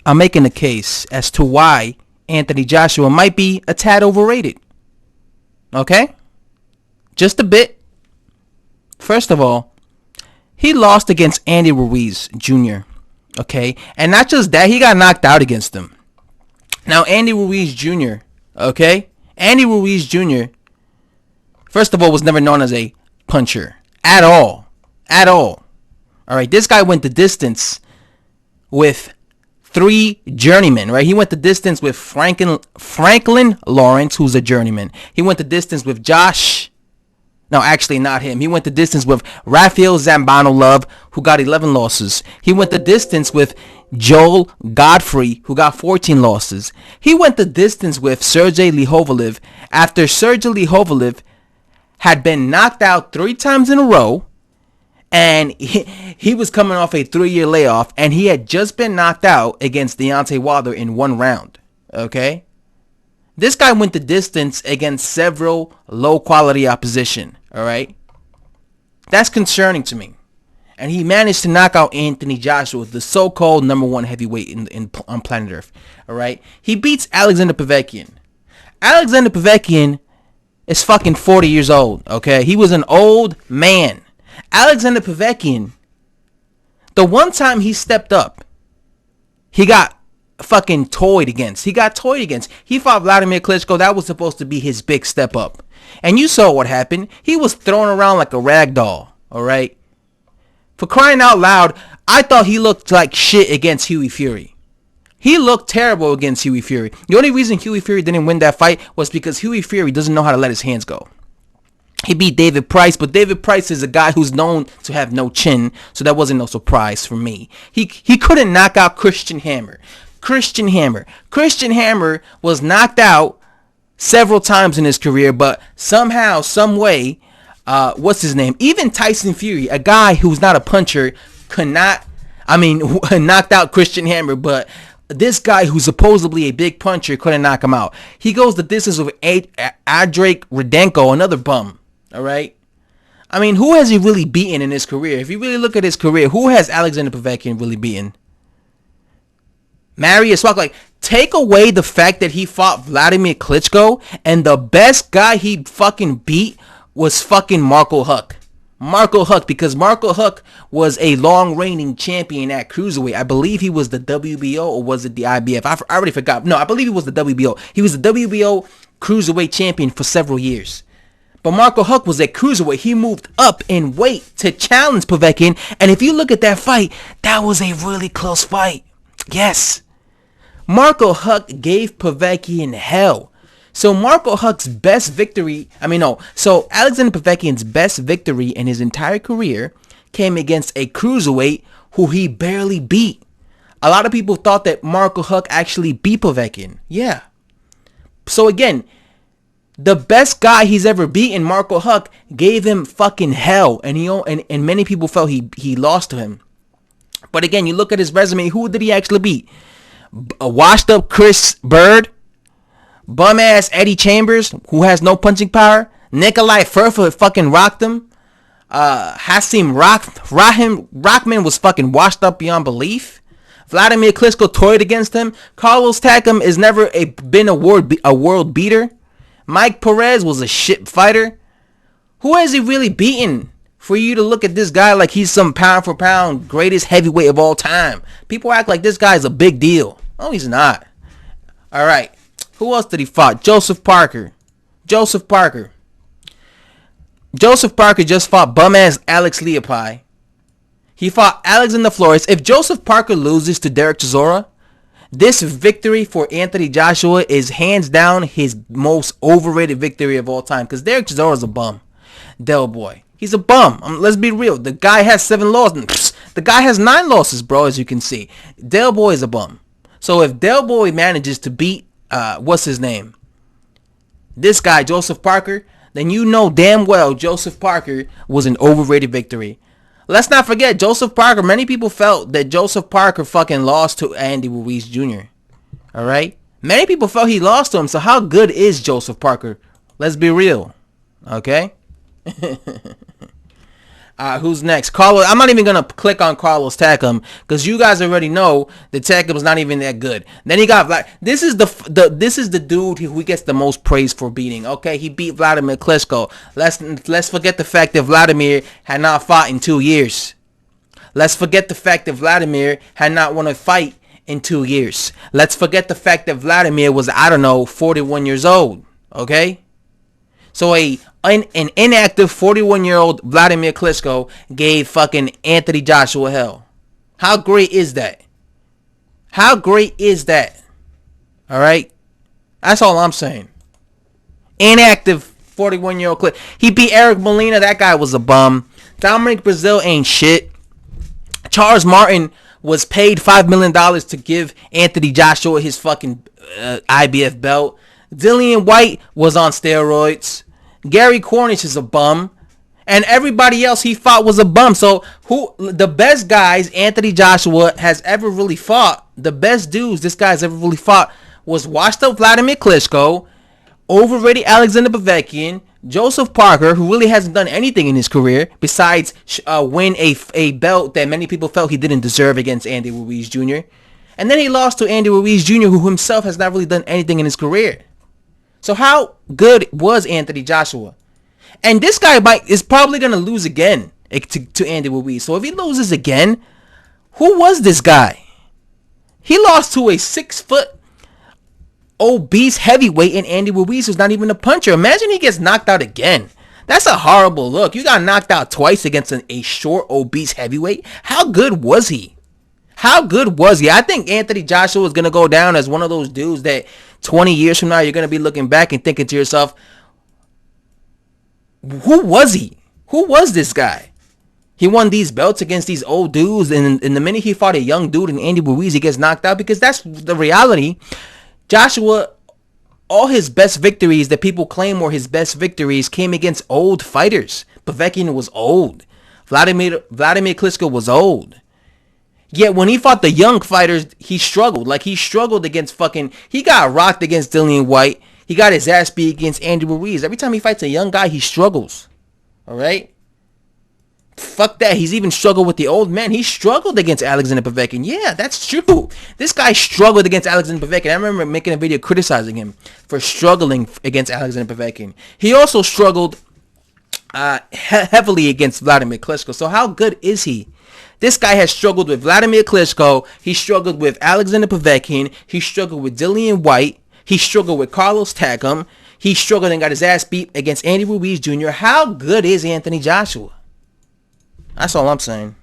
I'm making a case as to why Anthony Joshua might be a tad overrated. Okay? Just a bit. First of all, he lost against Andy Ruiz Jr. Okay? And not just that, he got knocked out against him. Now, Andy Ruiz Jr., okay? Andy Ruiz Jr., first of all, was never known as a puncher. At all. At all. Alright, this guy went the distance with 3 journeymen, right? He went the distance with Franklin Lawrence, who's a journeyman. He went the distance with no, actually not him. He went the distance with Rafael Zambano Love, who got 11 losses. He went the distance with Joel Godfrey, who got 14 losses. He went the distance with Sergey Lihovalev after Sergey Lihovalev had been knocked out 3 times in a row, and he was coming off a 3-year layoff, and he had just been knocked out against Deontay Wilder in 1 round. Okay? This guy went the distance against several low-quality opposition. All right? That's concerning to me. And he managed to knock out Anthony Joshua, the so-called number 1 heavyweight on planet Earth. All right? He beats Alexander Povetkin. Alexander Povetkin is fucking 40 years old. Okay? He was an old man. Alexander Povetkin, the one time he stepped up, he got fucking toyed against. He fought Vladimir Klitschko. That was supposed to be his big step up. And you saw what happened. He was thrown around like a rag doll. Alright? For crying out loud, I thought he looked like shit against Hughie Fury. He looked terrible against Hughie Fury. The only reason Hughie Fury didn't win that fight was because Hughie Fury doesn't know how to let his hands go. He beat David Price, but David Price is a guy who's known to have no chin, so that wasn't no surprise for me. He couldn't knock out Christian Hammer. Christian Hammer was knocked out several times in his career, but somehow, some way, what's his name? Even Tyson Fury, a guy who's not a puncher, knocked out Christian Hammer, but this guy who's supposedly a big puncher couldn't knock him out. He goes the distance with Andrei Rudenko, another bum. All right. I mean, who has he really beaten in his career? If you really look at his career, who has Alexander Povetkin really beaten? Marius Swak. Like, take away the fact that he fought Vladimir Klitschko, and the best guy he fucking beat was fucking Marco Huck. Because Marco Huck was a long reigning champion at cruiserweight. I believe he was the WBO, or was it the IBF? I already forgot. No, I believe he was the WBO. He was the WBO cruiserweight champion for several years. But Marco Huck was a cruiserweight. He moved up in weight to challenge Povetkin. And if you look at that fight, that was a really close fight. Yes. Marco Huck gave Povetkin hell. So Marco Huck's best victory, so Alexander Povetkin's best victory in his entire career came against a cruiserweight who he barely beat. A lot of people thought that Marco Huck actually beat Povetkin. Yeah. So again, the best guy he's ever beaten, Marco Huck, gave him fucking hell, and many people felt he lost to him. But again, you look at his resume, who did he actually beat? A washed up Chris Bird, bum ass Eddie Chambers, who has no punching power. Nikolai Furfa fucking rocked him. Rahim Rockman was fucking washed up beyond belief. Vladimir Klitschko toyed against him. Carlos Takam is never been a world beater. Mike Perez was a shit fighter. Who has he really beaten for you to look at this guy like he's some pound for pound greatest heavyweight of all time? People act like this guy's a big deal. Oh, he's not. All right. Who else did he fight? Joseph Parker just fought bum-ass Alex Leopai. He fought Alexander Flores. If Joseph Parker loses to Derek Chisora, this victory for Anthony Joshua is hands down his most overrated victory of all time. Because Derek Chisora is a bum. Del Boy. He's a bum. Let's be real. The guy has 7 losses. The guy has 9 losses, bro, as you can see. Del Boy is a bum. So if Del Boy manages to beat, what's his name? This guy, Joseph Parker, then you know damn well Joseph Parker was an overrated victory. Let's not forget, Joseph Parker, many people felt that Joseph Parker fucking lost to Andy Ruiz Jr. Alright? Many people felt he lost to him, so how good is Joseph Parker? Let's be real. Okay? Who's next? Carlos. I'm not even gonna click on Carlos Takam because you guys already know that Takam was not even that good. Then he got this is the dude who gets the most praise for beating. Okay, he beat Vladimir Klitschko. Let's forget the fact that Vladimir had not fought in 2 years. Let's forget the fact that Vladimir had not won a fight in 2 years. Let's forget the fact that Vladimir was, I don't know, 41 years old. Okay? So an inactive 41-year-old Vladimir Klitschko gave fucking Anthony Joshua hell. How great is that? How great is that? All right? That's all I'm saying. Inactive 41-year-old Klitschko. He beat Eric Molina. That guy was a bum. Dominic Brazil ain't shit. Charles Martin was paid $5 million to give Anthony Joshua his fucking IBF belt. Dillian White was on steroids. Gary Cornish is a bum. And everybody else he fought was a bum. So who the best guys Anthony Joshua has ever really fought, the best dudes this guy's ever really fought was washed up Vladimir Klitschko, overrated Alexander Povetkin, Joseph Parker, who really hasn't done anything in his career besides win a belt that many people felt he didn't deserve against Andy Ruiz Jr. And then he lost to Andy Ruiz Jr., who himself has not really done anything in his career. So how good was Anthony Joshua? And this guy is probably going to lose again to Andy Ruiz. So if he loses again, who was this guy? He lost to a 6-foot obese heavyweight in Andy Ruiz, who's not even a puncher. Imagine he gets knocked out again. That's a horrible look. You got knocked out twice against a short, obese heavyweight. How good was he? How good was he? I think Anthony Joshua is going to go down as one of those dudes that 20 years from now, you're going to be looking back and thinking to yourself, who was he? Who was this guy? He won these belts against these old dudes, and the minute he fought a young dude in Andy Ruiz, he gets knocked out, because that's the reality. Joshua, all his best victories that people claim were his best victories came against old fighters. Povetkin was old. Vladimir Klitschko was old. Yet when he fought the young fighters, he struggled. Like, he struggled against he got rocked against Dillian White. He got his ass beat against Andy Ruiz. Every time he fights a young guy, he struggles. All right? Fuck that. He's even struggled with the old men. He struggled against Alexander Povetkin. Yeah, that's true. This guy struggled against Alexander Povetkin. I remember making a video criticizing him for struggling against Alexander Povetkin. He also struggled heavily against Vladimir Klitschko. So how good is he? This guy has struggled with Vladimir Klitschko. He struggled with Alexander Povetkin. He struggled with Dillian White. He struggled with Carlos Takam. He struggled and got his ass beat against Andy Ruiz Jr. How good is Anthony Joshua? That's all I'm saying.